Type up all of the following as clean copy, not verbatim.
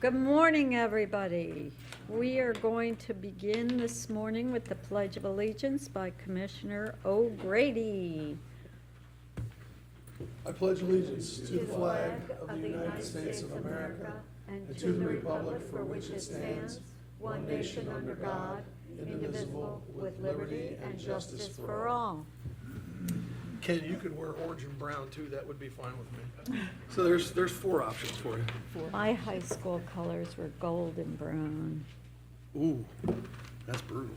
Good morning, everybody. We are going to begin this morning with the Pledge of Allegiance by Commissioner O'Grady. I pledge allegiance to the flag of the United States of America and to the republic for which it stands, one nation under God, indivisible, with liberty and justice for all. Ken, you could wear orange and brown too, that would be fine with me. So there's four options for you. My high school colors were gold and brown. Ooh, that's brutal.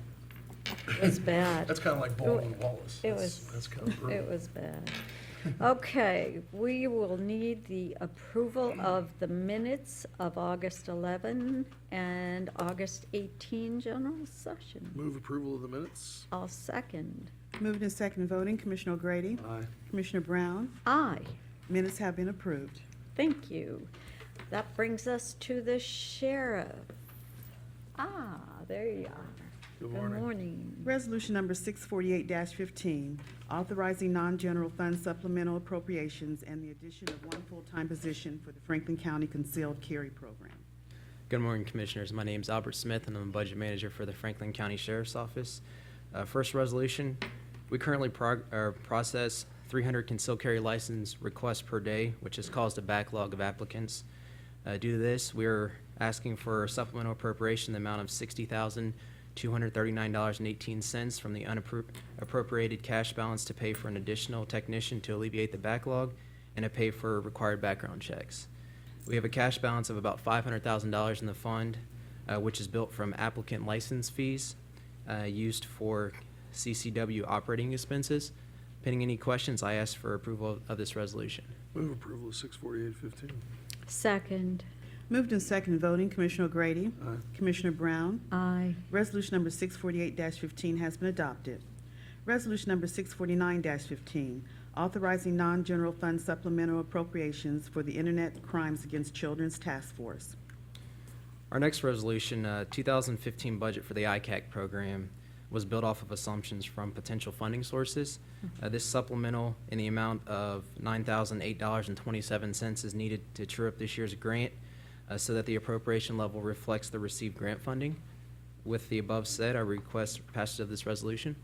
It was bad. That's kind of like Baldwin Wallace. It was. That's kind of brutal. It was bad. Okay, we will need the approval of the minutes of August 11 and August 18 general session. Move approval of the minutes. I'll second. Moved and second voting, Commissioner O'Grady, Aye. Commissioner Brown. Aye. Minutes have been approved. Thank you. That brings us to the sheriff. Ah, there you are. Good Good morning. morning. Resolution number 648-15, authorizing non-general fund supplemental appropriations and the addition of one full-time position for the Franklin County Concealed Carry Program. Good morning, Commissioners. My name is Albert Smith, and I'm a Budget Manager for the Franklin County Sheriff's Office. First resolution, we currently process 300 concealed carry license requests per day, which has caused a backlog of applicants. Due to this, we're asking for a supplemental appropriation in the amount of $60,239.18 from the unappropriated cash balance to pay for an additional technician to alleviate the backlog and to pay for required background checks. We have a cash balance of about $500,000 in the fund, which is built from applicant license fees used for CCW operating expenses. Pending any questions, I ask for approval of this resolution. Move approval of 648-15. Second. Moved and second voting, Commissioner O'Grady, Aye. Commissioner Brown. Aye. Resolution number 648-15 has been adopted. Resolution number 649-15, authorizing non-general fund supplemental appropriations for the Internet Crimes Against Children's Task Force. Our next resolution, 2015 budget for the ICAC program, was built off of assumptions from potential funding sources. This supplemental in the amount of $9,008.27 is needed to true up this year's grant so that the appropriation level reflects the received grant funding. With the above said, I request passage of this resolution.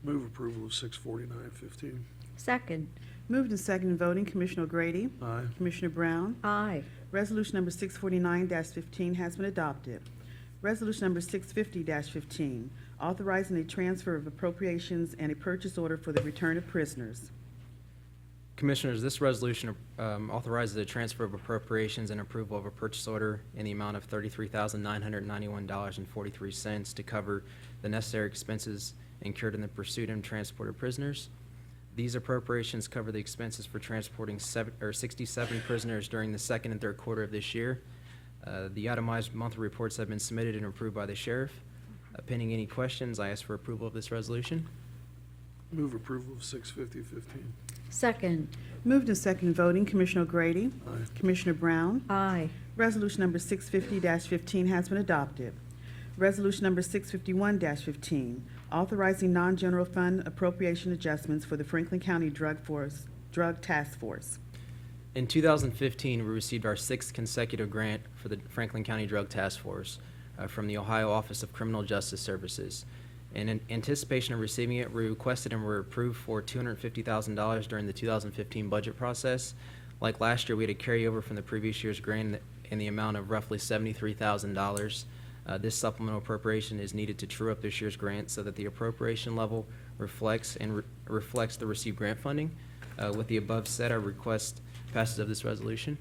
Move approval of 649-15. Second. Moved and second voting, Commissioner O'Grady, Aye. Commissioner Brown. Aye. Resolution number 649-15 has been adopted. Resolution number 650-15, authorizing a transfer of appropriations and a purchase order for the return of prisoners. Commissioners, this resolution authorizes the transfer of appropriations and approval of a purchase order in the amount of $33,991.43 to cover the necessary expenses incurred in the pursuit and transport of prisoners. These appropriations cover the expenses for transporting 67 prisoners during the second and third quarter of this year. The itemized monthly reports have been submitted and approved by the sheriff. Pending any questions, I ask for approval of this resolution. Move approval of 650-15. Second. Moved and second voting, Commissioner O'Grady, Aye. Commissioner Brown. Aye. Resolution number 650-15 has been adopted. Resolution number 651-15, authorizing non-general fund appropriation adjustments for the Franklin County Drug Task Force. In 2015, we received our 6th consecutive grant for the Franklin County Drug Task Force from the Ohio Office of Criminal Justice Services. In anticipation of receiving it, we requested and were approved for $250,000 during the 2015 budget process. Like last year, we had a carryover from the previous year's grant in the amount of roughly $73,000. This supplemental appropriation is needed to true up this year's grant so that the appropriation level reflects the received grant funding. With the above said, I request passage of this resolution.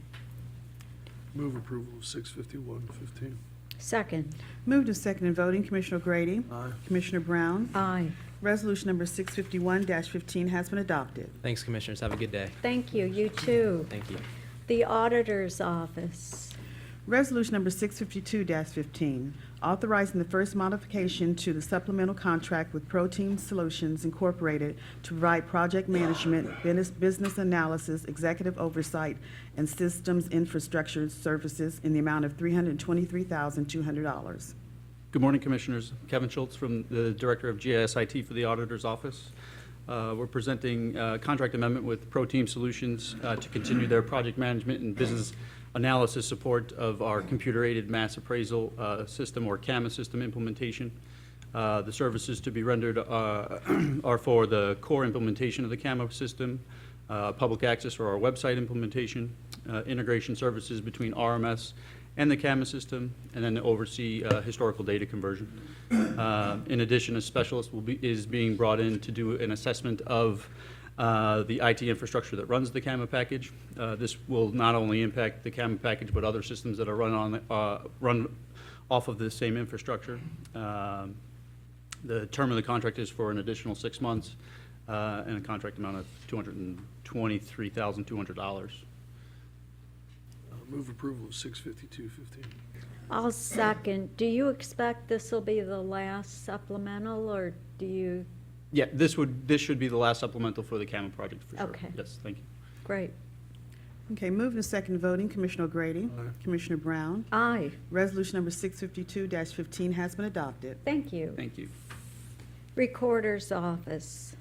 Move approval of 651-15. Second. Moved and second voting, Commissioner O'Grady, Aye. Commissioner Brown. Aye. Resolution number 651-15 has been adopted. Thanks, Commissioners. Have a good day. Thank you. You too. Thank you. The Auditor's Office. Resolution number 652-15, authorizing the first modification to the supplemental contract with Protein Solutions Incorporated to provide project management, business analysis, executive oversight, and systems infrastructure services in the amount of $323,200. Good morning, Commissioners. Kevin Schultz from the Director of GIS-IT for the Auditor's Office. We're presenting a contract amendment with ProTeam Solutions to continue their project management and business analysis support of our computer-aided mass appraisal system, or CAMA system implementation. The services to be rendered are for the core implementation of the CAMA system, public access for our website implementation, integration services between RMS and the CAMA system, and then to oversee historical data conversion. In addition, a specialist is being brought in to do an assessment of the IT infrastructure that runs the CAMA package. This will not only impact the CAMA package, but other systems that are run off of the same infrastructure. The term of the contract is for an additional 6 months, and a contract amount of $223,200. Move approval of 65215. I'll second. Do you expect this will be the last supplemental, or do you, Yeah, this should be the last supplemental for the CAMA project for sure. Okay. Yes, thank you. great. Okay, moved and second voting, Commissioner O'Grady. Aye. Commissioner Brown. Aye, Resolution number 652-15 has been adopted. thank you. Thank you. Recorder's Office.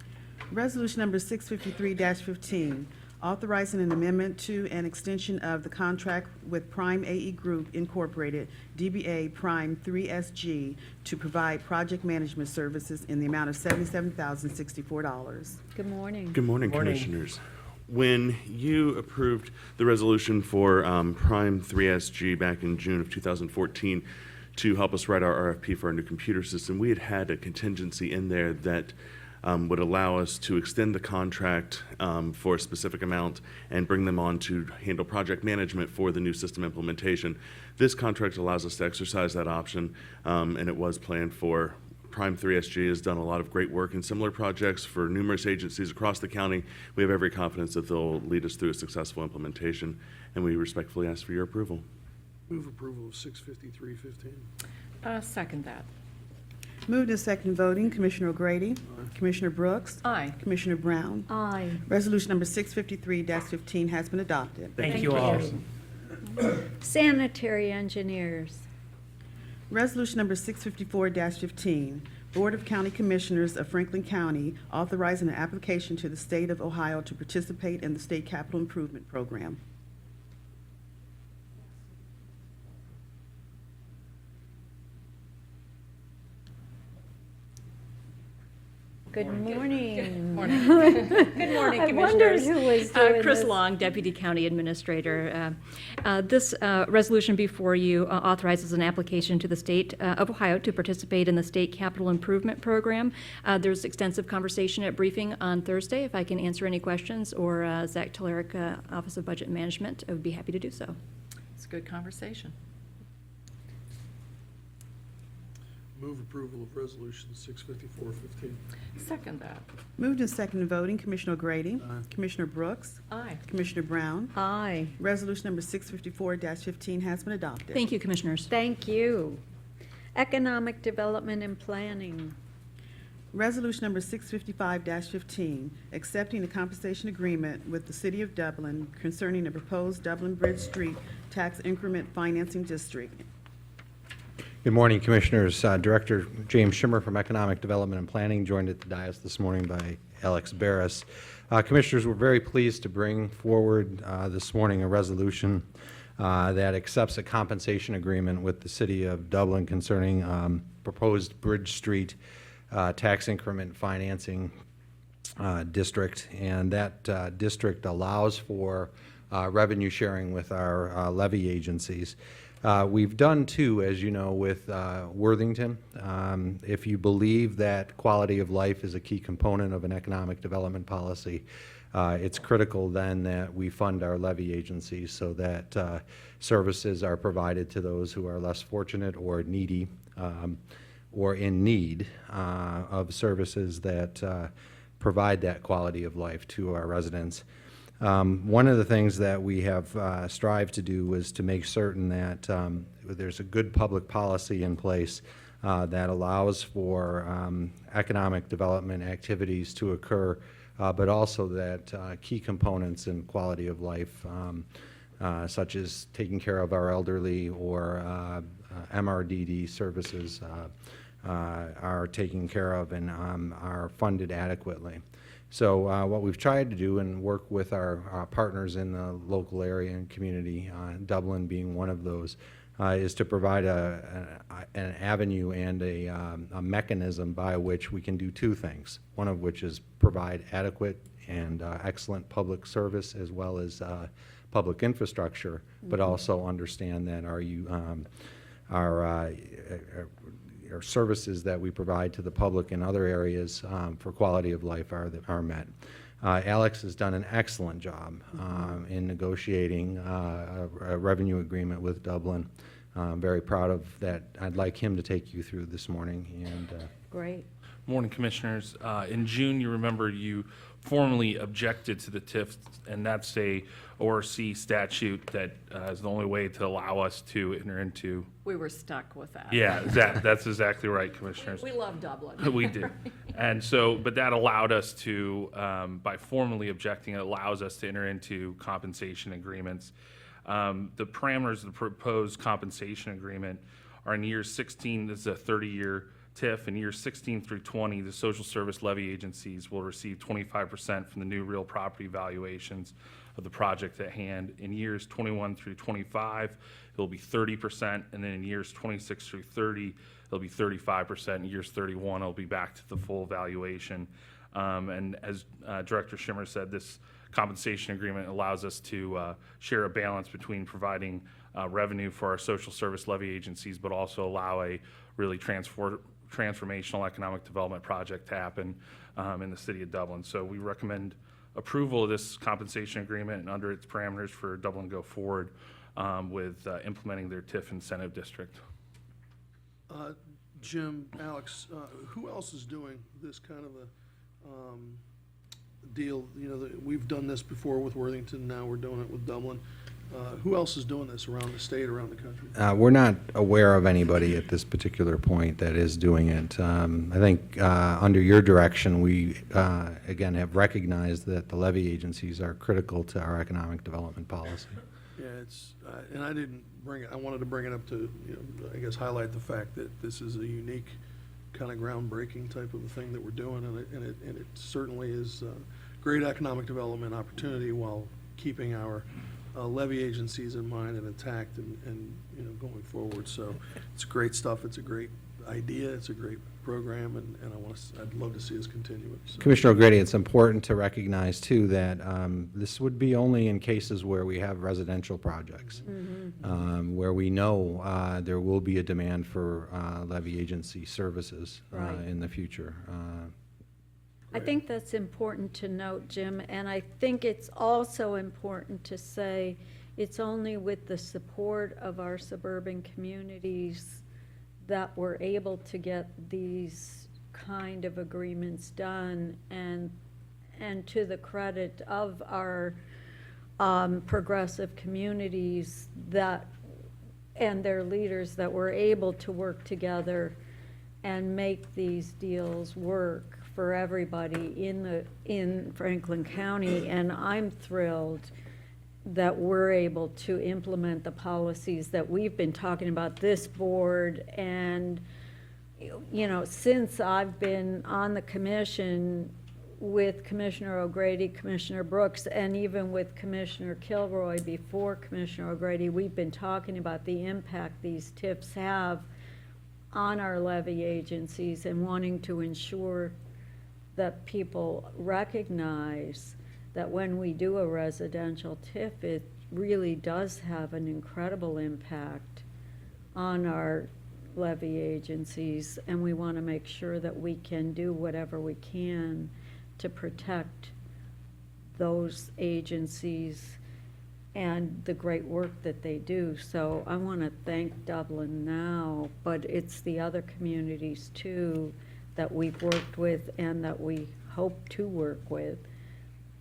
Resolution number 653-15, authorizing an amendment to an extension of the contract with Prime AE Group Incorporated, DBA Prime 3SG, to provide project management services in the amount of $77,064. Good morning. Good morning, Commissioners. When you approved the resolution for Prime 3SG back in June of 2014 to help us write our RFP for our new computer system, we had a contingency in there that would allow us to extend the contract for a specific amount and bring them on to handle project management for the new system implementation. This contract allows us to exercise that option, and it was planned for. Prime 3SG has done a lot of great work in similar projects for numerous agencies across the county. We have every confidence that they'll lead us through a successful implementation, and we respectfully ask for your approval. Move approval of 65315. Second that. Moved and second voting, Commissioner O'Grady. Commissioner Brooks. Aye. Commissioner Brown. Aye, Resolution number 653-15 has been adopted. Thank you all. Sanitary Engineers. Resolution number 654-15, Board of County Commissioners of Franklin County authorizing an application to the State of Ohio to participate in the State Capital Improvement Program. Good morning. Good morning, Commissioners. I wondered who was doing Chris this. Long, Deputy County Administrator. This resolution before you authorizes an application to the State of Ohio to participate in the State Capital Improvement Program. There's extensive conversation at briefing on Thursday. If I can answer any questions, or Zach Telerik, Office of Budget Management, I would be happy to do so. It's a good conversation. Move approval of resolution 65415. Second that. Moved and second voting, Commissioner O'Grady. Commissioner Brooks. Aye. Commissioner Brown. Aye, Resolution number 654-15 has been adopted. Thank you, Commissioners. thank you. Economic Development and Planning. Resolution number 655-15, accepting the compensation agreement with the City of Dublin concerning the proposed Dublin Bridge Street Tax Increment Financing District. Good morning, Commissioners. Director James Schimmer from Economic Development and Planning, joined at the dais this morning by Alex Barris. Commissioners, we're very pleased to bring forward this morning a resolution that accepts a compensation agreement with the City of Dublin concerning proposed Bridge Street tax increment financing district. And that district allows for revenue sharing with our levy agencies. We've done too, as you know, with Worthington. If you believe that quality of life is a key component of an economic development policy, it's critical then that we fund our levy agencies so that services are provided to those who are less fortunate or needy or in need of services that provide that quality of life to our residents. One of the things that we have strived to do is to make certain that there's a good public policy in place that allows for economic development activities to occur, but also that key components in quality of life, such as taking care of our elderly or MRDD services, are taken care of and are funded adequately. So what we've tried to do and work with our partners in the local area and community, Dublin being one of those, is to provide an avenue and a mechanism by which we can do two things. One of which is provide adequate and excellent public service as well as public infrastructure, but also understand that our services that we provide to the public in other areas for quality of life are met. Alex has done an excellent job in negotiating a revenue agreement with Dublin. I'm very proud of that. I'd like him to take you through this morning. And Great. Morning, Commissioners. In June, you remember you formally objected to the TIF, and that's a ORC statute that is the only way to allow us to enter into. We were stuck with that. Yeah, that's exactly right, Commissioners. We love Dublin. We do. And so, but that allowed us to, by formally objecting, it allows us to enter into compensation agreements. The parameters of the proposed compensation agreement are in year 16, this is a 30-year TIF. In years 16 through 20, the social service levy agencies will receive 25% from the new real property valuations of the project at hand. In years 21 through 25, it'll be 30%, and then in years 26 through 30, it'll be 35%. In years 31, it'll be back to the full valuation. And as Director Schimmer said, this compensation agreement allows us to share a balance between providing revenue for our social service levy agencies, but also allow a really transformational economic development project to happen in the city of Dublin. So we recommend approval of this compensation agreement and under its parameters for Dublin to go forward with implementing their TIF incentive district. Jim, Alex, who else is doing this kind of a deal? You know, we've done this before with Worthington, now we're doing it with Dublin. Who else is doing this around the state, around the country? we're not aware of anybody at this particular point that is doing it. I think under your direction, we again have recognized that the levy agencies are critical to our economic development policy. Yeah, it's, and I didn't bring it, I wanted to bring it up to, you know, I guess highlight the fact that this is a unique kind of groundbreaking type of a thing that we're doing, and it certainly is a great economic development opportunity while keeping our levy agencies in mind and intact and you know, going forward. So it's great stuff. It's a great idea. It's a great program, and I'd love to see us continue it. So. Commissioner O'Grady, it's important to recognize too that this would be only in cases where we have residential projects, where we know there will be a demand for levy agency services Right. in the future. I think that's important to note, Jim, and I think it's also important to say it's only with the support of our suburban communities that we're able to get these kind of agreements done, and to the credit of our progressive communities that and their leaders that we're able to work together and make these deals work for everybody in Franklin County. And I'm thrilled that we're able to implement the policies that we've been talking about, this board. And, you know, since I've been on the commission with Commissioner O'Grady, Commissioner Brooks, and even with Commissioner Kilroy before Commissioner O'Grady, we've been talking about the impact these TIFs have on our levy agencies and wanting to ensure that people recognize that when we do a residential TIF, it really does have an incredible impact on our levy agencies, and we want to make sure that we can do whatever we can to protect those agencies and the great work that they do. So I want to thank Dublin now, but it's the other communities too that we've worked with and that we hope to work with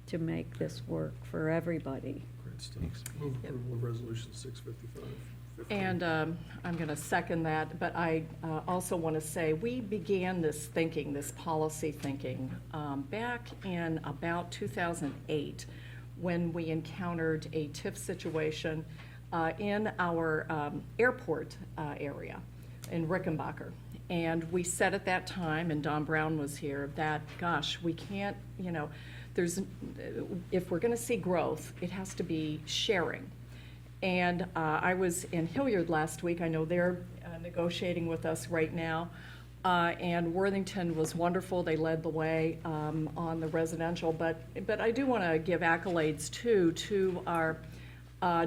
to make this work for everybody. Great stuff. Move approval of resolution 655. And I'm going to second that, but I also want to say, we began this thinking, this policy thinking, back in about 2008, when we encountered a TIF situation in our airport area, in Rickenbacker. And we said at that time, and Don Brown was here, that, gosh, we can't, if we're going to see growth, it has to be sharing. And I was in Hilliard last week. I know they're negotiating with us right now. And Worthington was wonderful. They led the way on the residential. But I do want to give accolades, too, to our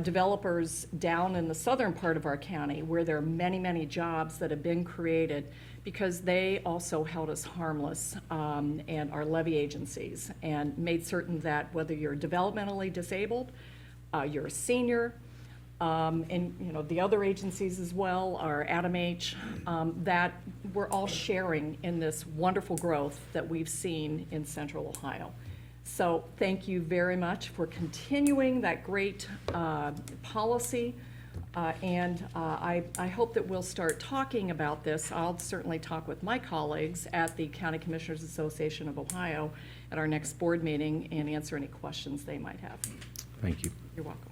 developers down in the southern part of our county, where there are many, many jobs that have been created, because they also held us harmless, and our levy agencies, and made certain that whether you're developmentally disabled, you're a senior, and the other agencies as well, our Adam H., that we're all sharing in this wonderful growth that we've seen in Central Ohio. So thank you very much for continuing that great policy, and I hope that we'll start talking about this. I'll certainly talk with my colleagues at the County Commissioners Association of Ohio at our next board meeting and answer any questions they might have. Thank you. You're welcome.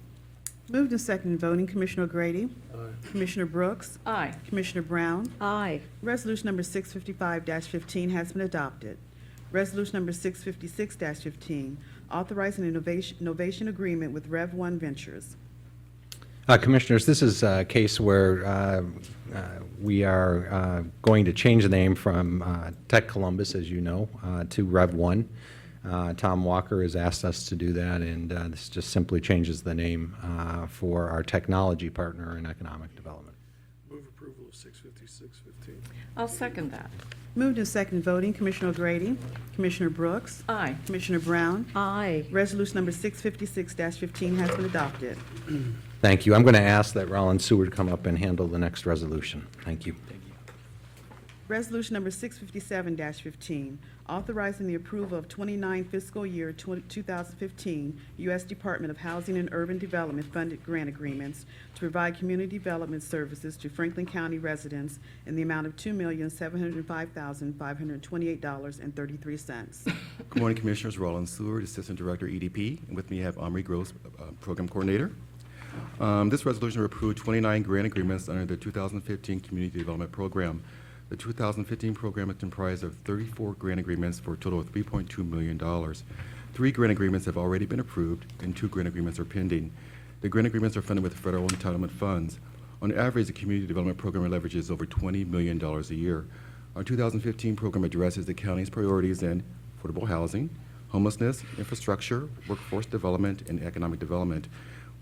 Moved and seconded voting, Commissioner O'Grady. Commissioner Brooks. Aye. Commissioner Brown. Aye. Resolution number 655-15 has been adopted. Resolution number 656-15, authorizing an innovation agreement with Rev 1 Ventures. Commissioners, this is a case where we are going to change the name from Tech Columbus, as you know, to Rev 1. Tom Walker has asked us to do that, and this just simply changes the name for our technology partner in economic development. Move approval of 656-15. I'll second that. Moved and seconded voting, Commissioner O'Grady. Commissioner Brooks. Aye. Commissioner Brown. Aye. Resolution number 656-15 has been adopted. Thank you. I'm going to ask that Rollins Seward come up and handle the next resolution. Thank you. Resolution number 657-15, authorizing the approval of 29 fiscal year 2015 U.S. Department of Housing and Urban Development funded grant agreements to provide community development services to Franklin County residents in the amount of $2,705,528.33. Good morning, Commissioners. Roland Seward, Assistant Director, EDP. And with me, I have Omri Gross, Program Coordinator. This resolution will approve 29 grant agreements under the 2015 Community Development Program. The 2015 program is comprised of 34 grant agreements for a total of $3.2 million. 3 grant agreements have already been approved, and 2 grant agreements are pending. The grant agreements are funded with federal entitlement funds. On average, the community development program leverages over $20 million a year. Our 2015 program addresses the county's priorities in affordable housing, homelessness, infrastructure, workforce development, and economic development.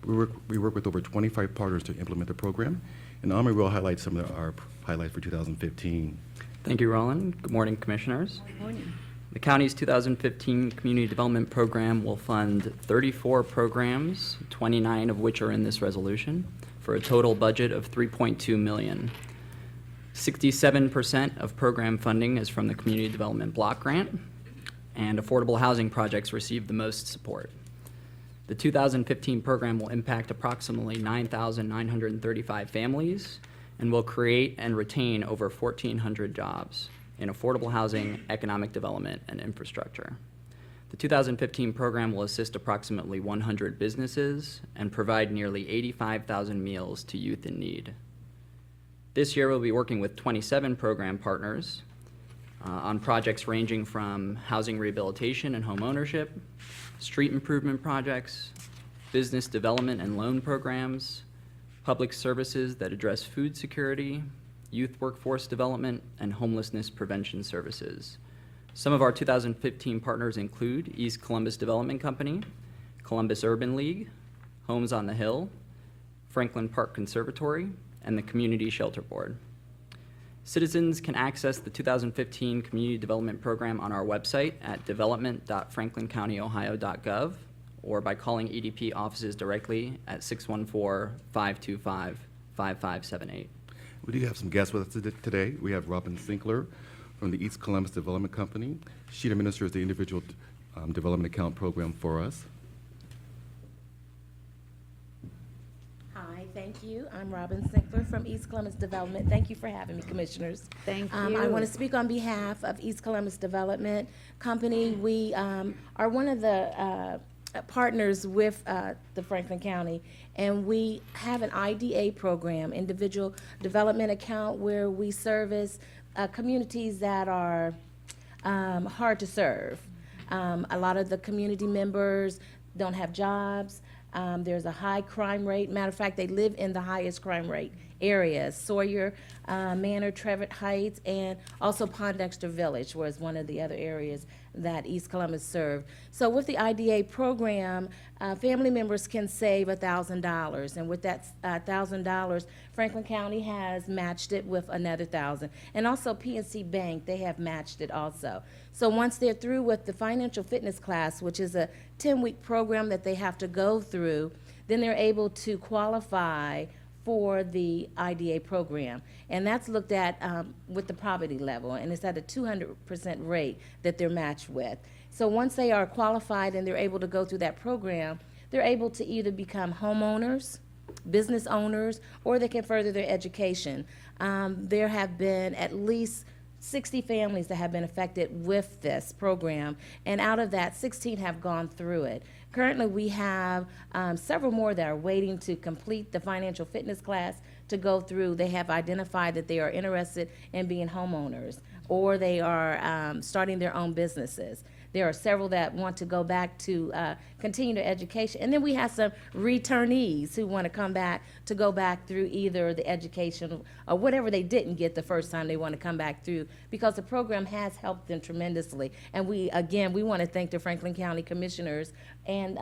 We work with over 25 partners to implement the program, and Omri will highlight some of our highlights for 2015. Thank you, Roland. Good morning, Commissioners. Good morning. The county's 2015 Community Development Program will fund 34 programs, 29 of which are in this resolution, for a total budget of $3.2 million. 67% of program funding is from the Community Development Block Grant, and affordable housing projects receive the most support. The 2015 program will impact approximately 9,935 families and will create and retain over 1,400 jobs in affordable housing, economic development, and infrastructure. The 2015 program will assist approximately 100 businesses and provide nearly 85,000 meals to youth in need. This year, we'll be working with 27 program partners on projects ranging from housing rehabilitation and home ownership, street improvement projects, business development and loan programs, public services that address food security, youth workforce development, and homelessness prevention services. Some of our 2015 partners include East Columbus Development Company, Columbus Urban League, Homes on the Hill, Franklin Park Conservatory, and the Community Shelter Board. Citizens can access the 2015 Community Development Program on our website at development.franklincountyohio.gov or by calling EDP offices directly at 614-525-5578. We do have some guests with us today. We have Robin Sinkler from the East Columbus Development Company. She administers the individual development account program for us. Hi, thank you. I'm Robin Sinkler from East Columbus Development. Thank you for having me, Commissioners. Thank you. I want to speak on behalf of East Columbus Development Company. We are one of the partners with the Franklin County, and we have an IDA program, Individual Development Account, where we service communities that are hard to serve. A lot of the community members don't have jobs. There's a high crime rate. Matter of fact, they live in the highest crime rate areas, Sawyer Manor, Trevitt Heights, and also Pondexter Village was one of the other areas that East Columbus served. So with the IDA program, family members can save $1,000, and with that $1,000, Franklin County has matched it with another $1,000. And also PNC Bank, they have matched it also. So once they're through with the financial fitness class, which is a 10-week program that they have to go through, then they're able to qualify for the IDA program. And that's looked at with the poverty level, and it's at a 200% rate that they're matched with. So once they are qualified and they're able to go through that program, they're able to either become homeowners, business owners, or they can further their education. There have been at least 60 families that have been affected with this program, and out of that, 16 have gone through it. Currently, we have several more that are waiting to complete the financial fitness class to go through. They have identified that they are interested in being homeowners, or they are starting their own businesses. There are several that want to go back to continue their education. And then we have some returnees who want to come back to go back through either the education or whatever they didn't get the first time they want to come back through, because the program has helped them tremendously. And we want to thank the Franklin County Commissioners and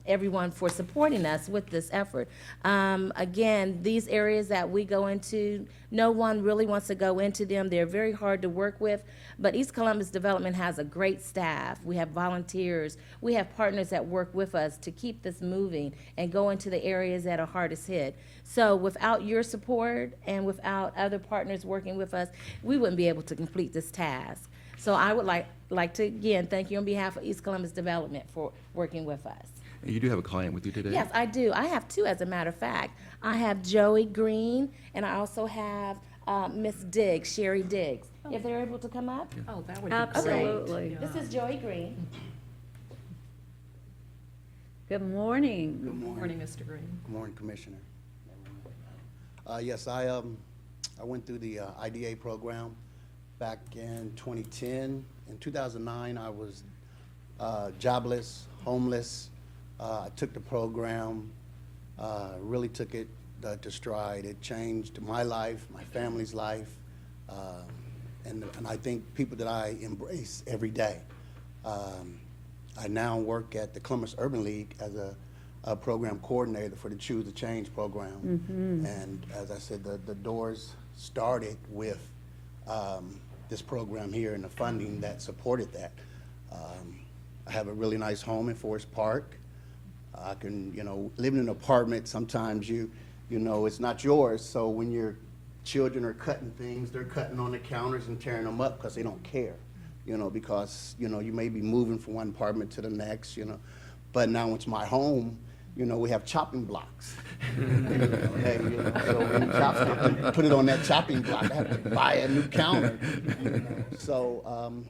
everyone for supporting us with this effort. Again, these areas that we go into, no one really wants to go into them. They're very hard to work with, but East Columbus Development has a great staff. We have volunteers. We have partners that work with us to keep this moving and go into the areas that are hardest hit. So without your support and without other partners working with us, we wouldn't be able to complete this task. So I would like to, again, thank you on behalf of East Columbus Development for working with us. And you do have a client with you today? Yes, I do. I have two, as a matter of fact. I have Joey Green, and I also have Miss Diggs, Sherry Diggs. If they're able to come up? Oh, that would be great. Absolutely. This is Joey Green. Good morning. Good Good morning, Mr. Green. Good morning, Commissioner. Yes, I went through the IDA program back in 2010. In 2009, I was jobless, homeless. I took the program, really took it to stride. It changed my life, my family's life, and I think people that I embrace every day. I now work at the Columbus Urban League as a program coordinator for the Choose the Change program. And as I said, the doors started with this program here and the funding that supported that. I have a really nice home in Forest Park. I can, live in an apartment, sometimes you know, it's not yours. So when your children are cutting things, they're cutting on the counters and tearing them up because they don't care, because, you may be moving from one apartment to the next, But now it's my home, we have chopping blocks. So when you chop something, put it on that chopping block. I have to buy a new counter. So,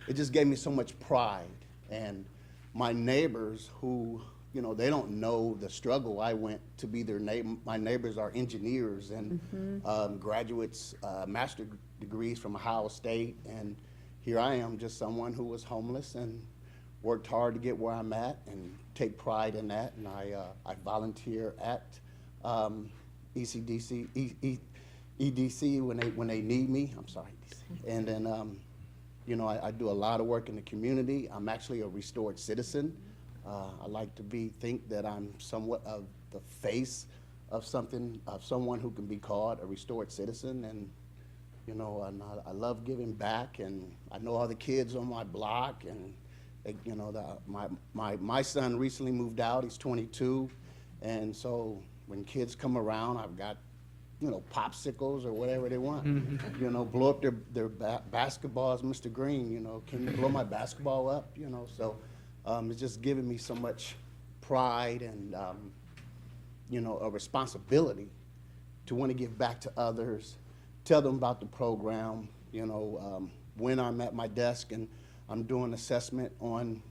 it just gave me so much pride. And my neighbors who, they don't know the struggle I went to be their neighbor. My neighbors are engineers and graduates, master's degrees from Ohio State. And here I am, just someone who was homeless and worked hard to get where I'm at and take pride in that. And I volunteer at EDC when they need me. I'm sorry, EDC. And then, I do a lot of work in the community. I'm actually a restored citizen. I like to think that I'm somewhat of the face of someone who can be called a restored citizen. And, and I love giving back. And I know all the kids on my block. And, my son recently moved out. He's 22. And so when kids come around, I've got, popsicles or whatever they want. Blow up their basketballs, Mr. Green, can you blow my basketball up? So it's just giving me so much pride and, a responsibility to want to give back to others, tell them about the program, when I'm at my desk and I'm doing assessment on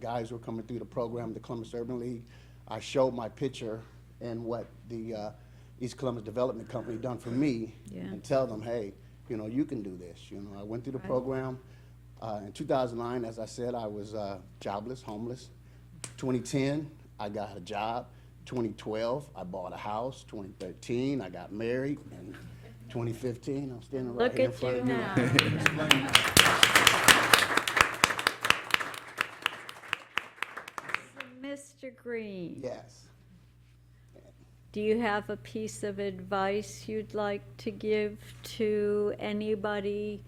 guys were coming through the program, the Columbus Urban League. I showed my picture and what the East Columbus Development Company done for me, Yeah. and tell them, hey, you know, you can do this. You know, I went through the program. In 2009, as I said, I was jobless, homeless. 2010, I got a job. 2012, I bought a house. 2013, I got married. And 2015, I'm standing right Look here in at front you of you. now. Mr. Green, Yes. do you have a piece of advice you'd like to give to anybody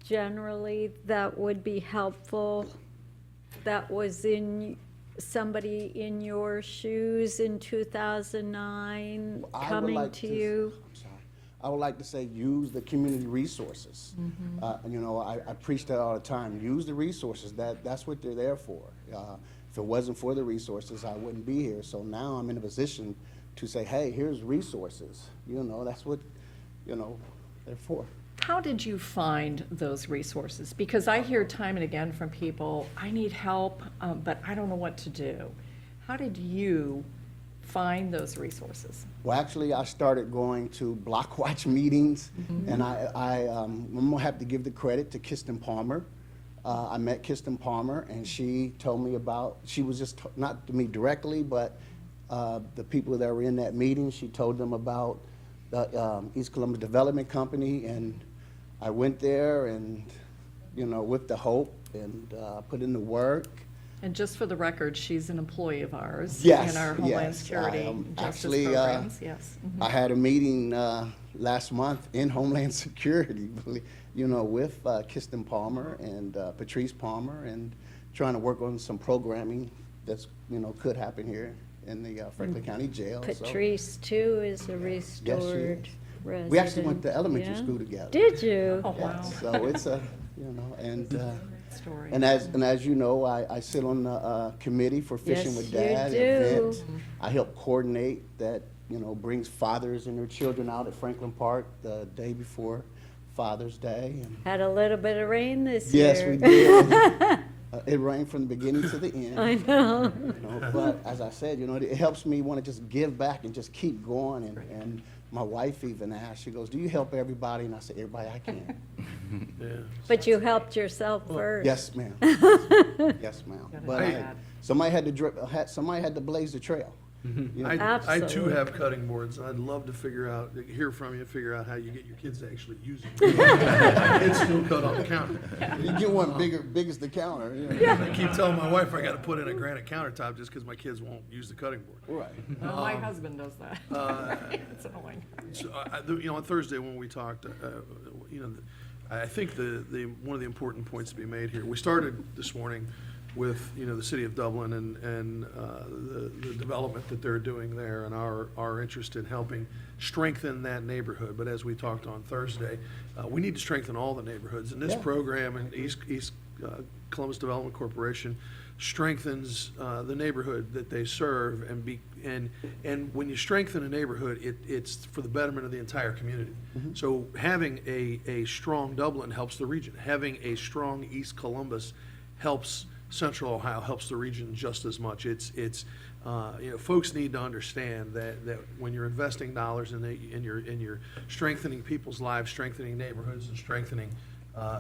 generally that would be helpful, that was somebody in your shoes in 2009 I would coming like to you? I'm sorry. I would like to say use the community resources. You know, I preach that all the time. Use the resources. That's what they're there for. If it wasn't for the resources, I wouldn't be here. So now I'm in a position to say, hey, here's resources. You know, that's what, you know, they're for. How did you find those resources? Because I hear time and again from people, I need help, but I don't know what to do. How did you find those resources? Well, actually, I started going to block watch meetings, and I'm gonna have to give the credit to Kirsten Palmer. I met Kirsten Palmer, and she told me about, she was just, not to me directly, but the people that were in that meeting, she told them about the East Columbus Development Company, and I went there and, you know, with the hope, and put in the work. And just for the record, she's an employee of ours. Yes, In our Homeland yes, Security I am Justice actually, programs, yes. I had a meeting last month in Homeland Security, you know, with Kirsten Palmer and Patrice Palmer, and trying to work on some programming that's, you know, could happen here in the Franklin County Jail. so- Patrice, too, is a restored resident. We actually went to elementary Yeah? school together. Did you? Oh, Yeah, wow. so it's a, you know, and Story. as you know, I sit on the committee for Fishing Yes, with you Dad do. event. I help coordinate that, you know, brings fathers and their children out at Franklin Park the day before Father's Day. And Had a little bit of rain this year. yes, we did. It rained from the beginning to the end. I know. You know, but as I said, you know, it helps me want to just give back and just keep going. And my wife even asked, she goes, do you help everybody? And I said, everybody I can. But you helped yourself first. Yes, ma'am. Yes, ma'am. Gotta But do that. somebody had to blaze the trail. You know? I too Absolutely. have cutting boards, and I'd love to hear from you, figure out how you get your kids to actually use them. It's still cut on the counter. You get one big as the counter. You know? I keep telling my wife I gotta put in a granite countertop just because my kids won't use the cutting board. Right. No, my husband does that. It's annoying. So, you know, on Thursday when we talked, you know, I think one of the important points to be made here, we started this morning with, you know, the city of Dublin and the development that they're doing there and our interest in helping strengthen that neighborhood. But as we talked on Thursday, we need to strengthen all the neighborhoods. And this Yeah. program and East Columbus Development Corporation strengthens the neighborhood that they serve, and when you strengthen a neighborhood, it's for the betterment of the entire community. So having a strong Dublin helps the region. Having a strong East Columbus helps Central Ohio, helps the region just as much. It's you know, folks need to understand that when you're investing dollars and you're strengthening people's lives, strengthening neighborhoods, and strengthening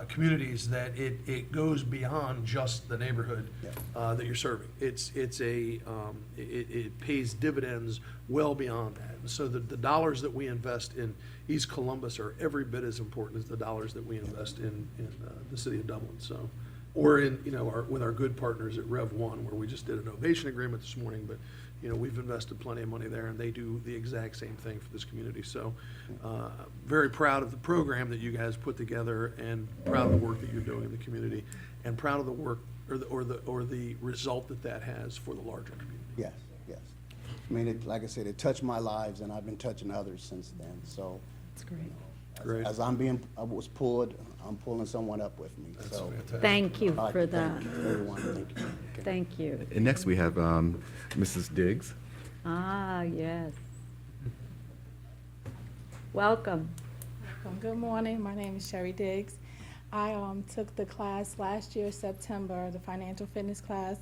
communities, that it goes beyond just the neighborhood that you're serving. It pays dividends well beyond that. And so the dollars that we invest in East Columbus are every bit as important as the dollars that we invest in the city of Dublin. So, or in, you know, with our good partners at Rev One, where we just did an ovation agreement this morning, but, you know, we've invested plenty of money there, and they do the exact same thing for this community. So, very proud of the program that you guys put together, and proud of the work that you're doing in the community, and proud of the work or the result that has for the larger community. Yes, yes. I mean, like I said, it touched my lives, and I've been touching others since then. So, That's great. Great. as I was pulled, I'm pulling someone up with me. So, Thank you I'd like for to that. thank everyone. Thank you. Thank you. And next, we have Mrs. Diggs. Ah, yes. Welcome. Good morning. My name is Sherry Diggs. I took the class last year, September, the financial fitness class,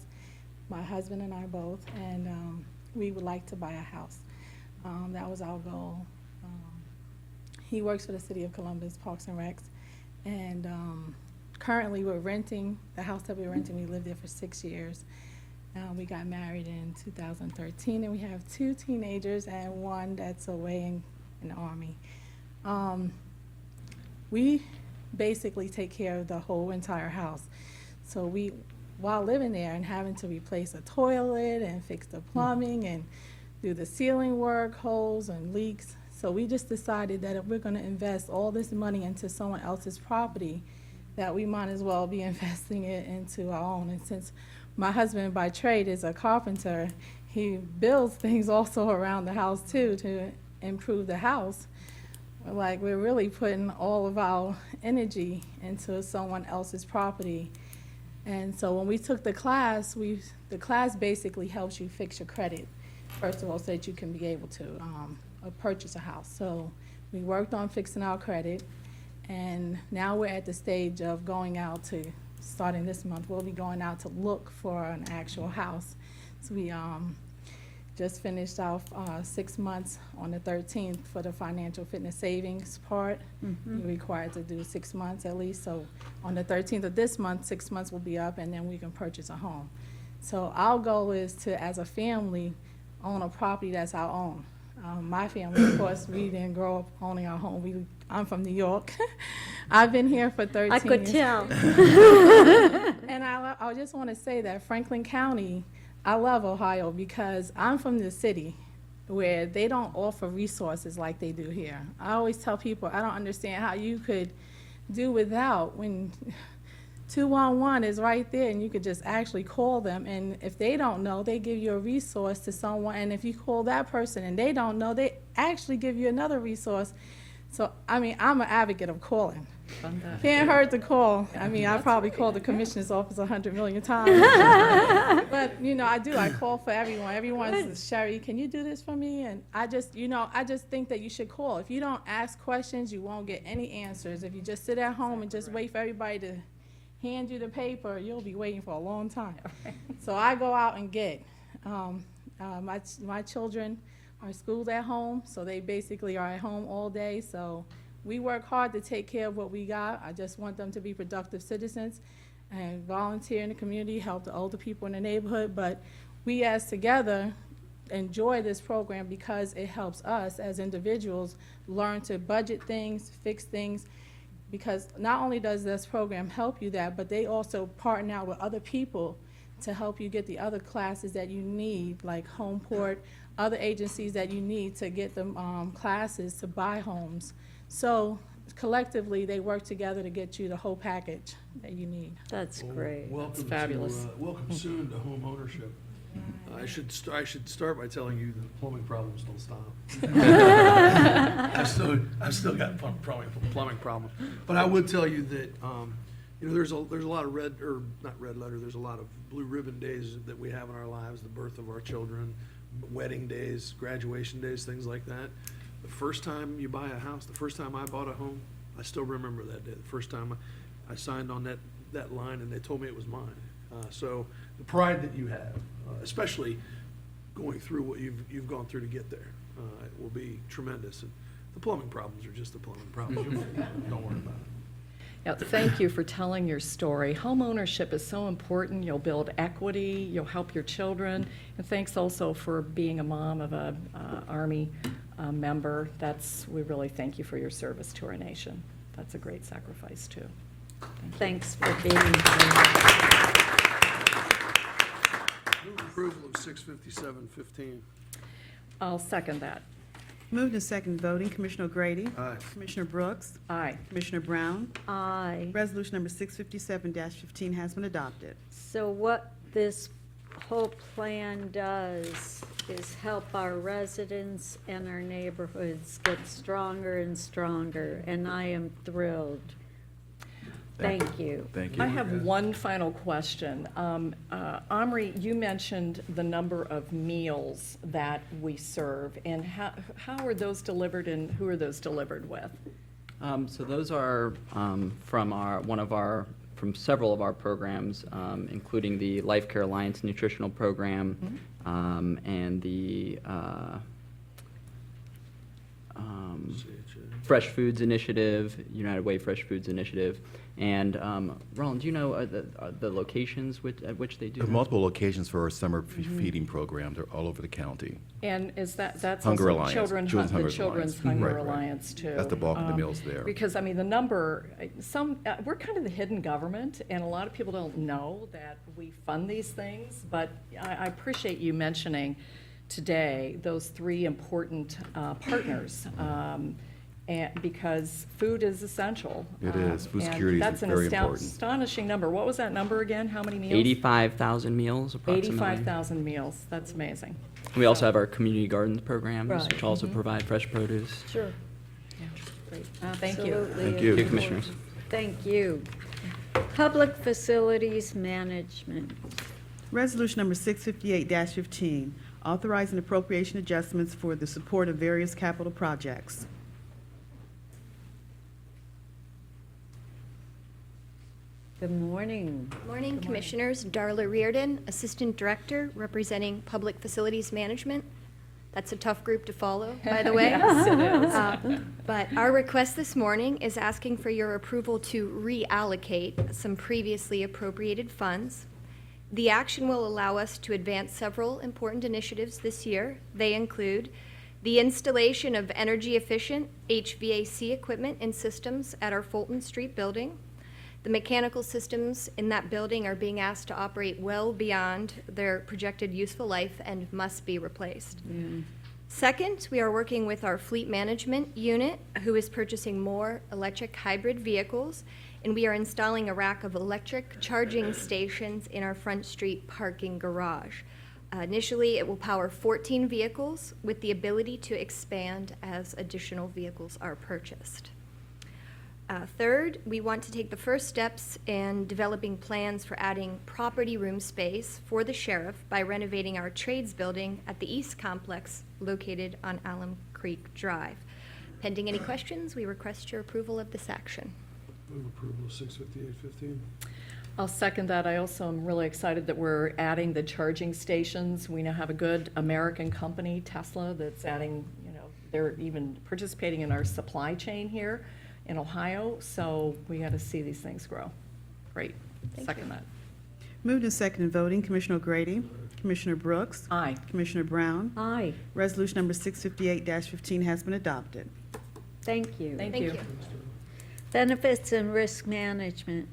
my husband and I both, and we would like to buy a house. That was our goal. He works for the City of Columbus, Parks and Recs, and currently we're renting, the house that we're renting, we lived there for 6 years. We got married in 2013, and we have 2 teenagers and 1 that's away in the Army. We basically take care of the whole entire house. So we, while living there and having to replace a toilet and fix the plumbing and do the ceiling work, holes and leaks, so we just decided that if we're going to invest all this money into someone else's property, that we might as well be investing it into our own. And since my husband by trade is a carpenter, he builds things also around the house too to improve the house. Like, we're really putting all of our energy into someone else's property. And so when we took the class, the class basically helps you fix your credit, first of all, so that you can be able to purchase a house. So we worked on fixing our credit, and now we're at the stage of going out to, starting this month, we'll be going out to look for an actual house. So we just finished our 6 months on the 13th for the financial fitness savings part. You're required to do 6 months at least. So on the 13th of this month, 6 months will be up, and then we can purchase a home. So our goal is to, as a family, own a property that's our own. My family, of course, we didn't grow up owning our home. I'm from New York. I've been here for 13 years. I could tell. And I just want to say that Franklin County, I love Ohio because I'm from the city where they don't offer resources like they do here. I always tell people, I don't understand how you could do without when 211 is right there and you could just actually call them, and if they don't know, they give you a resource to someone, and if you call that person and they don't know, they actually give you another resource. So, I mean, I'm an advocate of calling. Can't hurt to call. I mean, I probably called the commissioner's office 100 million times. But, you know, I do. I call for everyone. Everyone says, Sherry, can you do this for me? And I just, you know, I just think that you should call. If you don't ask questions, you won't get any answers. If you just sit at home and just wait for everybody to hand you the paper, you'll be waiting for a long time. So I go out and get. My children are schooled at home, so they basically are at home all day. So we work hard to take care of what we got. I just want them to be productive citizens and volunteer in the community, help the older people in the neighborhood. But we as together enjoy this program because it helps us as individuals learn to budget things, fix things, because not only does this program help you that, but they also partner out with other people to help you get the other classes that you need, like Homeport, other agencies that you need to get the classes to buy homes. So collectively, they work together to get you the whole package that you need. That's great. Welcome fabulous. Welcome soon to home ownership. I should start by telling you that plumbing problems don't stop. I've still got plumbing problems, but I would tell you that you know, there's a lot of not red letter. There's a lot of blue ribbon days that we have in our lives: the birth of our children, wedding days, graduation days, things like that. The first time you buy a house, the first time I bought a home, I still remember that day. The first time I signed on that line and they told me it was mine. So the pride that you have, especially going through what you've gone through to get there, it will be tremendous. And the plumbing problems are just the plumbing problems. Don't worry about it. Yeah, thank you for telling your story. Home ownership is so important. You'll build equity, you'll help your children, and thanks also for being a mom of a Army member. We really thank you for your service to our nation. That's a great sacrifice too. Thanks for being here. Move approval of 657-15. I'll second that. Moved and second voting, Commissioner O'Grady. Aye. Commissioner Brooks. Aye. Commissioner Brown. Aye. Resolution number 657-15 has been adopted. So what this whole plan does is help our residents and our neighborhoods get stronger and stronger, and I am thrilled. Thank you. Thank you. I have one final question. Omri, you mentioned the number of meals that we serve, and how are those delivered and who are those delivered with? So those are from several of our programs, including the Life Care Alliance Nutritional Program, and the Fresh Foods Initiative, United Way Fresh Foods Initiative. And Roland, do you know the locations at which they do There are that? multiple locations for our summer feeding program. They're all over the county. And that's Hunger also Alliance, Children's Children's Hunger Children's Alliance. Hunger Right, right. Alliance, too. That's the bulk of the meals there. Because, I mean, the number, we're kind of the hidden government, and a lot of people don't know that we fund these things, but I appreciate you mentioning today those three important partners, and because food is essential. It is. Food and security is that's an very important. astonishing number. What was that number again? How many meals? 85,000 meals approximately. 85,000 meals. That's amazing. We also have our community gardens programs, Right. which also provide fresh produce. Sure. Yeah, great. Thank you. Absolutely Thank you. Thank you, Commissioners. Thank you. Public Facilities Management. Resolution number 658-15, authorizing appropriation adjustments for the support of various capital projects. Good morning. Morning, Commissioners. Darla Reardon, Assistant Director, representing Public Facilities Management. That's a tough group to follow, by the way. Yes, it is. But our request this morning is asking for your approval to reallocate some previously appropriated funds. The action will allow us to advance several important initiatives this year. They include the installation of energy-efficient HVAC equipment and systems at our Fulton Street building. The mechanical systems in that building are being asked to operate well beyond their projected useful life and must be replaced. Second, we are working with our fleet management unit, who is purchasing more electric hybrid vehicles, and we are installing a rack of electric charging stations in our Front Street parking garage. Initially, it will power 14 vehicles with the ability to expand as additional vehicles are purchased. Third, we want to take the first steps in developing plans for adding property room space for the sheriff by renovating our trades building at the East Complex located on Alum Creek Drive. Pending any questions, we request your approval of this action. Move approval of 658-15. I'll second that. I also am really excited that we're adding the charging stations. We now have a good American company, Tesla, that's adding, they're even participating in our supply chain here in Ohio, so we got to see these things grow. Great. Second that. Moved and seconded voting, Commissioner O'Grady, Commissioner Brooks, Aye. Commissioner Brown. Aye. Resolution number 658-15 has been adopted. Thank you. Thank Thank you. you. Benefits and Risk Management.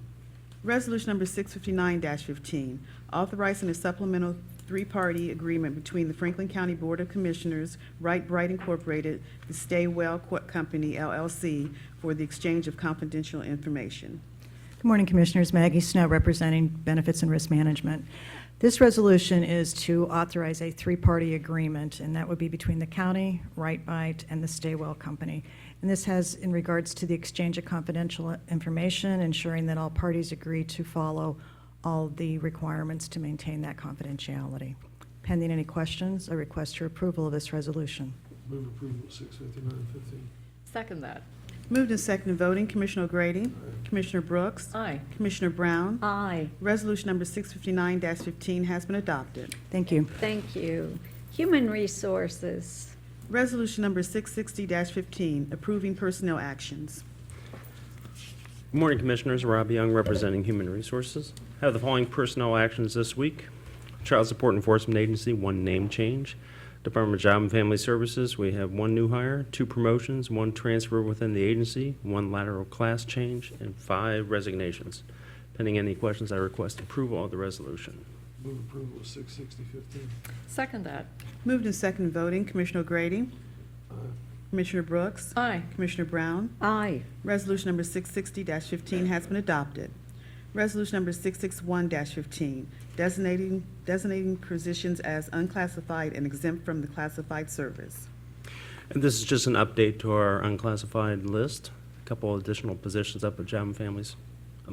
Resolution number 659-15, authorizing a supplemental three-party agreement between the Franklin County Board of Commissioners, Right Bright Incorporated, the Stay Well Company, LLC, for the exchange of confidential information. Good morning, Commissioners. Maggie Snow, representing Benefits and Risk Management. This resolution is to authorize a three-party agreement, and that would be between the county, Right Bright, and the Stay Well Company. And this has in regards to the exchange of confidential information, ensuring that all parties agree to follow all the requirements to maintain that confidentiality. Pending any questions, I request your approval of this resolution. Move approval of 659-15. Second that. Moved and seconded voting, Commissioner O'Grady, Commissioner Brooks, Aye. Commissioner Brown. Aye. Resolution number 659-15 has been adopted. Thank you. Thank you. Human Resources. Resolution number 660-15, approving personnel actions. Good morning, Commissioners. Rob Young, representing Human Resources. I have the following personnel actions this week. Child Support Enforcement Agency, 1 name change. Department of Job and Family Services, we have 1 new hire, 2 promotions, 1 transfer within the agency, 1 lateral class change, and 5 resignations. Pending any questions, I request approval of the resolution. Move approval of 660-15. Second that. Moved and seconded voting, Commissioner O'Grady, Aye. Commissioner Brooks, Aye. Commissioner Brown. Aye. Resolution number 660-15 has been adopted. Resolution number 661-15, designating positions as unclassified and exempt from the classified service. And this is just an update to our unclassified list. A couple additional positions up at Job and Families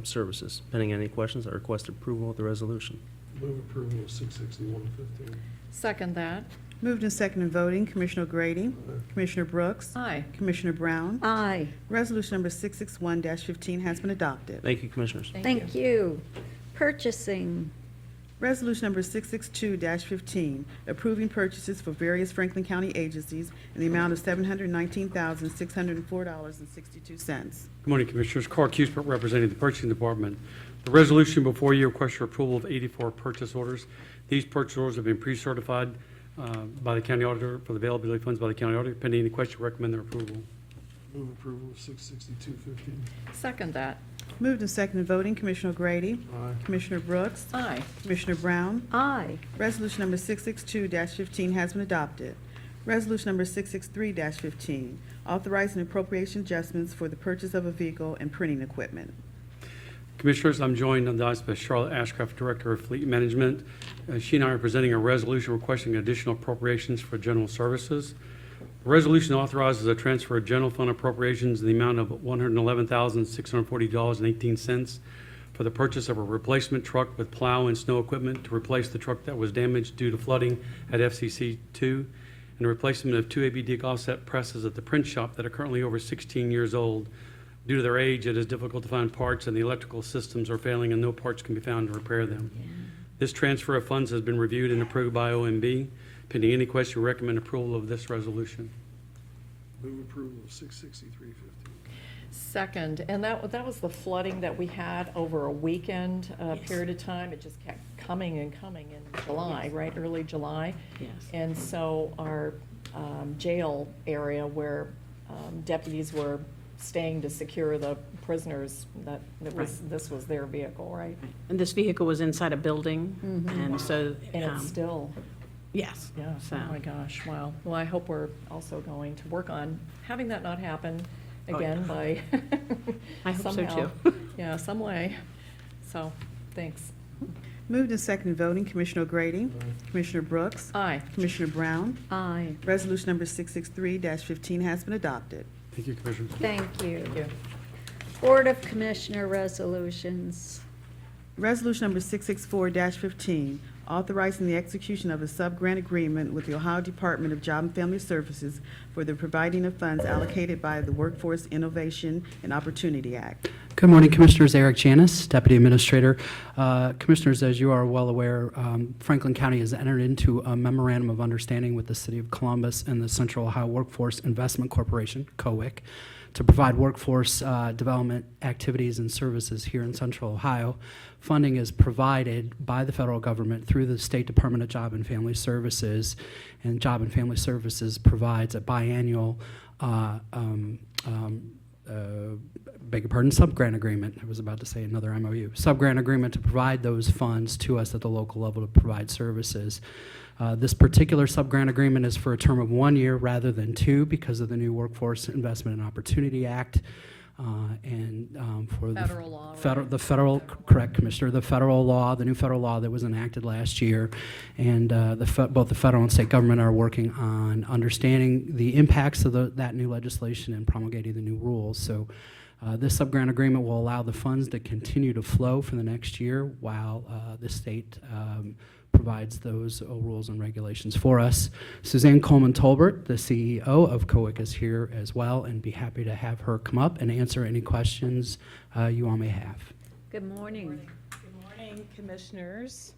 Services. Pending any questions, I request approval of the resolution. Move approval of 661-15. Second that. Moved and seconded voting, Commissioner Grady, Commissioner Brooks, Aye. Commissioner Brown. Aye. Resolution number 661-15 has been adopted. Thank you, Commissioners. Thank you. Purchasing. Resolution number 662-15, approving purchases for various Franklin County agencies in the amount of $719,604.62. Good morning, Commissioners. Carl Cuthbert representing the Purchasing Department. The resolution before you requests your approval of 84 purchase orders. These purchase orders have been pre-certified by the county auditor for the availability of funds by the county auditor. Pending any question, recommend their approval. Move approval of 66215. Second that. Moved and seconded voting, Commissioner Grady, Aye. Commissioner Brooks, Aye. Commissioner Brown. Aye. Resolution number 662-15 has been adopted. Resolution number 663-15, authorizing appropriation adjustments for the purchase of a vehicle and printing equipment. Commissioners, I'm joined on the dais by Charlotte Ashcraft, Director of Fleet Management. She and I are presenting a resolution requesting additional appropriations for general services. The resolution authorizes a transfer of general fund appropriations in the amount of $111,640.18 for the purchase of a replacement truck with plow and snow equipment to replace the truck that was damaged due to flooding at FCC 2, and the replacement of 2 ABD offset presses at the print shop that are currently over 16 years old. Due to their age, it is difficult to find parts, and the electrical systems are failing, and no parts can be found to repair them. This transfer of funds has been reviewed and approved by OMB. Pending any question, we recommend approval of this resolution. Move approval of 66315. Second, and that was the flooding that we had over a weekend period of time. It just kept coming and coming in July, right, early July. Yes. And so our jail area where deputies were staying to secure the prisoners, this was their vehicle, right? And this vehicle was inside a building, and so. And it's still. Yes. Yeah, So- oh my gosh, wow. Well, I hope we're also going to work on having that not happen Oh, again by I hope so, somehow. too. Yeah, some way. So, thanks. Moved and seconded voting, Commissioner Grady, Commissioner Brooks, Aye. Commissioner Brown. Aye. Resolution number 663-15 has been adopted. Thank you, Commissioner. Thank you. Thank you. Board of Commissioner resolutions. Resolution number 664-15, authorizing the execution of a sub-grant agreement with the Ohio Department of Job and Family Services for the providing of funds allocated by the Workforce Innovation and Opportunity Act. Good morning, Commissioners. Eric Janis, Deputy Administrator. Commissioners, as you are well aware, Franklin County has entered into a memorandum of understanding with the City of Columbus and the Central Ohio Workforce Investment Corporation, COWIC, to provide workforce development activities and services here in Central Ohio. Funding is provided by the federal government through the State Department of Job and Family Services, and Job and Family Services provides a biannual beg your pardon, sub-grant agreement. I was about to say another MOU. Sub-grant agreement to provide those funds to us at the local level to provide services. This particular sub-grant agreement is for a term of 1 year rather than 2 because of the new Workforce Investment and Opportunity Act. For Federal law, the federal, correct, Commissioner, the federal law, the new federal law that was enacted last year, and both the federal and state government are working on understanding the impacts of that new legislation and promulgating the new rules. So this sub-grant agreement will allow the funds to continue to flow for the next year while the state provides those rules and regulations for us. Suzanne Coleman-Tolbert, the CEO of COWIC, is here as well, and be happy to have her come up and answer any questions you all may have. Good morning. Good morning, Commissioners.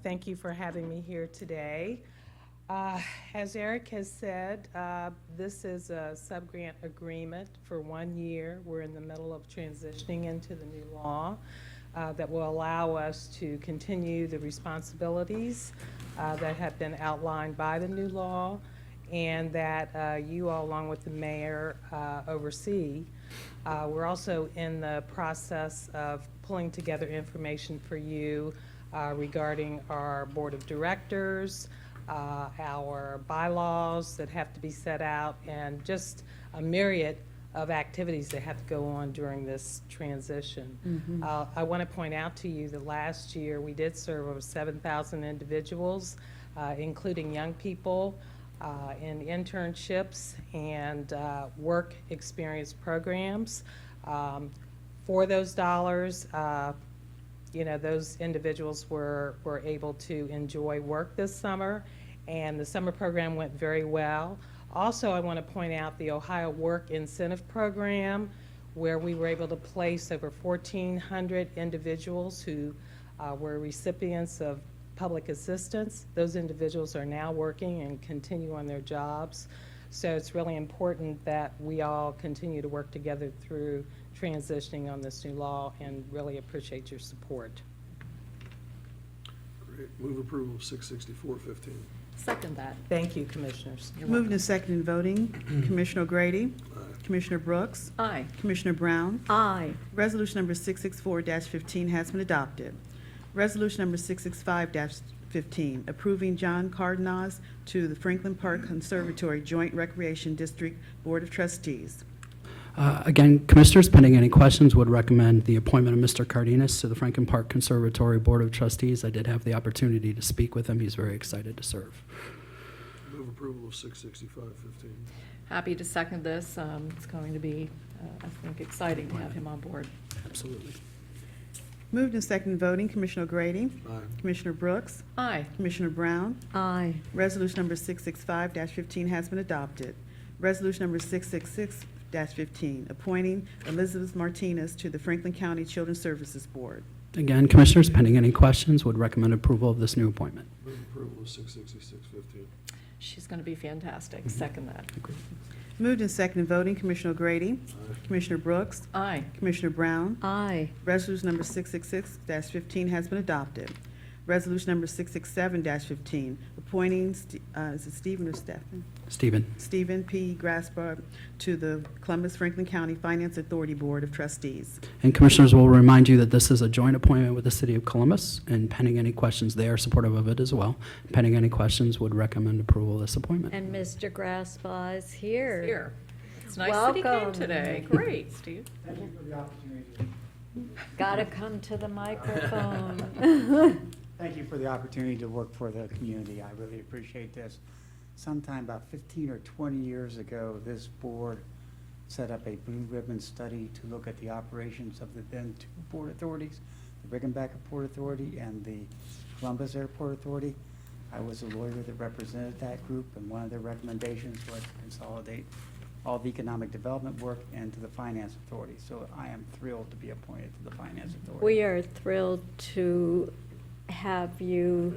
Thank you for having me here today. As Eric has said, this is a sub-grant agreement for 1 year. We're in the middle of transitioning into the new law that will allow us to continue the responsibilities that have been outlined by the new law and that you all, along with the mayor, oversee. We're also in the process of pulling together information for you regarding our board of directors, our bylaws that have to be set out, and just a myriad of activities that have to go on during this transition. I want to point out to you that last year we did serve over 7,000 individuals, including young people, in internships and work experience programs. For those dollars, You know, those individuals were able to enjoy work this summer, and the summer program went very well. Also, I want to point out the Ohio Work Incentive Program, where we were able to place over 1,400 individuals who were recipients of public assistance. Those individuals are now working and continue on their jobs. So it's really important that we all continue to work together through transitioning on this new law, and really appreciate your support. Great. Move approval of 664-15. Second that. Thank you, Commissioners. Moving to second and voting, Commissioner O'Grady, Commissioner Brooks, Aye. Commissioner Brown. Aye. Resolution number 664-15 has been adopted. Resolution number 665-15, approving John Cardenas to the Franklin Park Conservatory Joint Recreation District Board of Trustees. Again, Commissioners, pending any questions, would recommend the appointment of Mr. Cardenas to the Franklin Park Conservatory Board of Trustees. I did have the opportunity to speak with him. He's very excited to serve. Move approval of 665-15. Happy to second this. It's going to be, I think, exciting to have him on board. Absolutely. Moved and second voting, Commissioner O'Grady, Aye. Commissioner Brooks, Aye. Commissioner Brown. Aye. Resolution number 665-15 has been adopted. Resolution number 666-15, appointing Elizabeth Martinez to the Franklin County Children's Services Board. Again, Commissioners, pending any questions, would recommend approval of this new appointment. Move approval of 666-15. She's going to be fantastic. Second that. Moved and second voting, Commissioner O'Grady, Commissioner Brooks, Aye. Commissioner Brown. Aye. Resolution number 666-15 has been adopted. Resolution number 667-15, appointing, is it Stephen or Stephen? Stephen P. Grasbar to the Columbus Franklin County Finance Authority Board of Trustees. And Commissioners will remind you that this is a joint appointment with the City of Columbus, and pending any questions, they are supportive of it as well. Pending any questions, would recommend approval of this appointment. And Mr. Graspa is here. Here. It's nice that he came Welcome. today. Great, Steve. Thank you for the opportunity. Gotta come to the microphone. Thank you for the opportunity to work for the community. I really appreciate this. Sometime about 15 or 20 years ago, this board set up a blue ribbon study to look at the operations of the then two port authorities, the Rickenbacker Port Authority and the Columbus Airport Authority. I was a lawyer that represented that group, and one of their recommendations was to consolidate all the economic development work into the Finance Authority. So I am thrilled to be appointed to the Finance Authority. We are thrilled to have you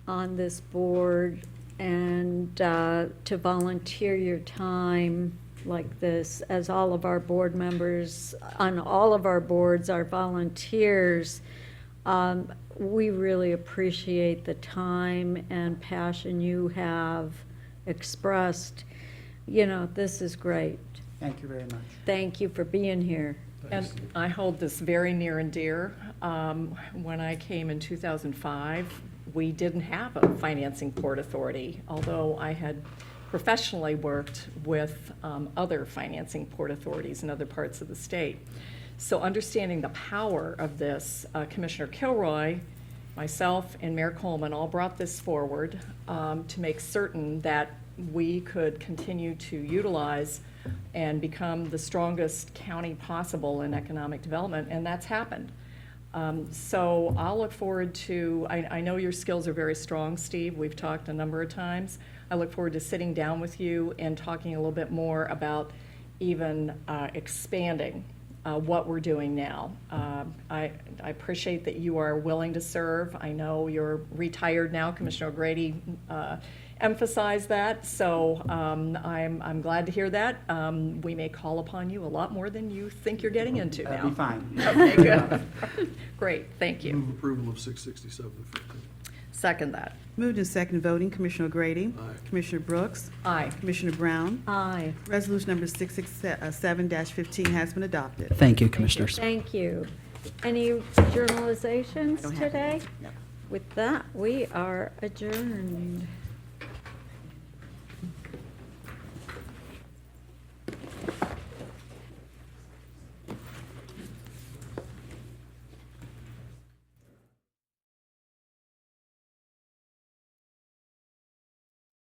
on this board and to volunteer your time like this, as all of our board members on all of our boards are volunteers. We really appreciate the time and passion you have expressed. You know, this is great. Thank you very much. Thank you for being here. And I hold this very near and dear. When I came in 2005, we didn't have a financing port authority, although I had professionally worked with other financing port authorities in other parts of the state. So understanding the power of this, Commissioner Kilroy, myself, and Mayor Coleman all brought this forward to make certain that we could continue to utilize and become the strongest county possible in economic development, and that's happened. So I'll look forward to, I know your skills are very strong, Steve. We've talked a number of times. I look forward to sitting down with you and talking a little bit more about even expanding what we're doing now. I appreciate that you are willing to serve. I know you're retired now. Commissioner O'Grady emphasized that, so I'm glad to hear that. We may call upon you a lot more than you think you're getting into now. That'll be fine. Okay, good. Great, thank you. Move approval of 667-15. Second that. Moved and second voting, Commissioner O'Grady, Aye. Commissioner Brooks, Aye. Commissioner Brown. Aye. Resolution number 667-15 has been adopted. Thank you, Commissioners. Thank you. Any journalizations today? With that, we are adjourned.